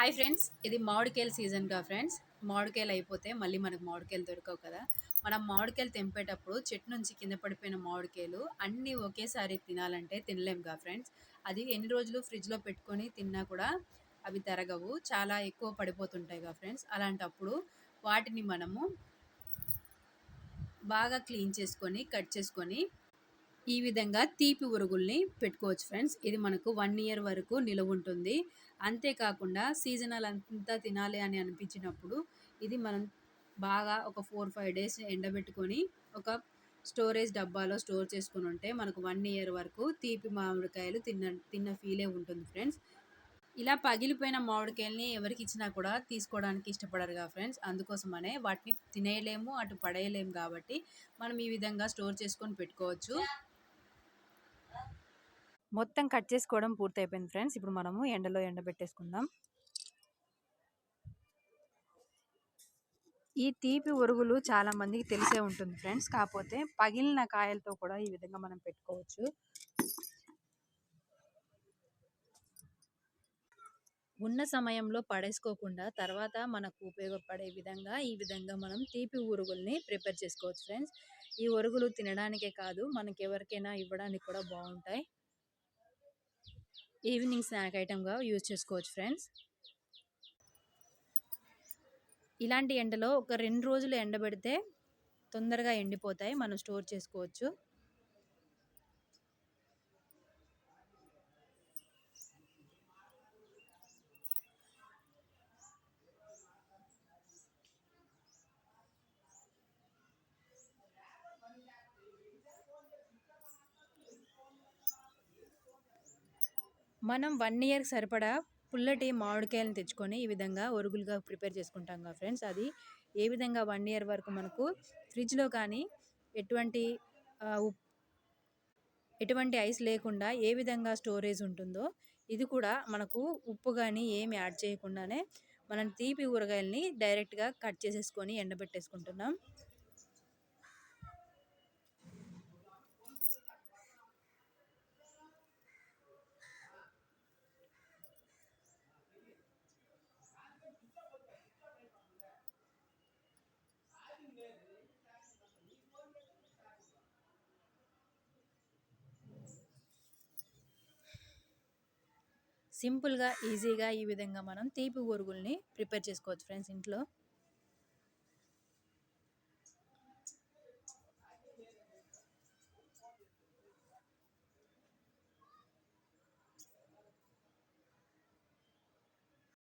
Hi friends, ఇది మామిడికాయల సీజన్‌గా friends. మామిడికాయలు అయిపోతే మళ్ళీ మనకు మామిడికాయలు దొరకవు కదా! మనం మామిడికాయలు తెంపేటప్పుడు చెట్టు నుంచి కింద పడిపోయిన మామిడికాయలు అన్నీ ఒకేసారి తినాలంటే తినలేముగా ఫ్రెండ్స్. అది ఎన్ని రోజులు ఫ్రిడ్జ్‌లో పెట్టుకొని తిన్నా కూడా అవి తరగవు. చాలా ఎక్కువ పడిపోతుంటాయిగా ఫ్రెండ్స్. అలాంటప్పుడు వాటిని మనము బాగా క్లీన్ చేసుకొని, కట్ చేసుకొని ఈ విధంగా తీపి ఉరుగుల్ని పెట్టుకోవచ్చు ఫ్రెండ్స్. ఇది మనకు 1 ఇయర్ వరకు నిలవుంటుంది. అంతేకాకుండా సీజనల్ అంతా తినాలి అని అనిపించినప్పుడు ఇది మనం బాగా ఒక 4, 5 డేస్ ఎండబెట్టుకొని ఒక స్టోరేజ్ డబ్బాలో స్టోర్ చేసుకొనుంటే మనకు 1 ఇయర్ వరకు తీపి మామిడికాయలు తిన్న ఫీలే ఉంటుంది ఫ్రెండ్స్. ఇలా పగిలిపోయిన మామిడికాయల్ని ఎవరికిచ్చినా కూడా తీసుకోవడానికి ఇష్టపడరుగా ఫ్రెండ్స్. అందుకోసమనే వాటిని తినేయలేము, అటు పడేయలేము కాబట్టి మనం ఈ విధంగా స్టోర్ చేసుకొని పెట్టుకోవచ్చు. మొత్తం కట్ చేసుకోవడం పూర్తయిపోయింది ఫ్రెండ్స్. ఇప్పుడు మనము ఎండలో ఎండబెట్టేసుకుందాం. ఈ తీపి ఒరుగులు చాలా మందికి తెలిసే ఉంటుంది ఫ్రెండ్స్. కాకపోతే పగిలిన కాయలతో కూడా ఈ విధంగా మనం పెట్టుకోవచ్చు. ఉన్న సమయంలో పడేసుకోకుండా తర్వాత మనకు ఉపయోగపడే విధంగా ఈ విధంగా మనం తీపి ఉరుగుల్ని ప్రిపేర్ చేసుకోవచ్చు ఫ్రెండ్స్. ఈ ఒరుగులు తినడానికే కాదు, మనకి ఎవరికైనా ఇవ్వడానికి కూడా బాగుంటాయి. ఈవినింగ్ స్నాక్ ఐటమ్గా యూజ్ చేసుకోవచ్చు ఫ్రెండ్స్. ఇలాంటి ఎండలో ఒక 2 రోజులు ఎండబెడితే తొందరగా ఎండిపోతాయి. మనం స్టోర్ చేసుకోవచ్చు. మనం 1 ఇయర్‌కి సరిపడా పుల్లటి మామిడికాయలను తెచ్చుకొని ఈ విధంగా ఒరుగులుగా ప్రిపేర్ చేసుకుంటాం కదా ఫ్రెండ్స్. అది ఏ విధంగా 1 ఇయర్ వరకు మనకు ఫ్రిడ్జ్‌లో కానీ ఎటువంటి ఎటువంటి ఐస్ లేకుండా ఏ విధంగా స్టోరేజ్ ఉంటుందో, ఇది కూడా మనకు ఉప్పు కానీ ఏమి యాడ్ చేయకుండానే మనం తీపి ఊరగాయల్ని డైరెక్ట్‌గా కట్ చేసేసుకొని ఎండబెట్టేసుకుంటున్నాం. సింపుల్‌గా, ఈజీగా ఈ విధంగా మనం తీపి ఒరుగుల్ని ప్రిపేర్ చేసుకోవచ్చు ఫ్రెండ్స్ ఇంట్లో.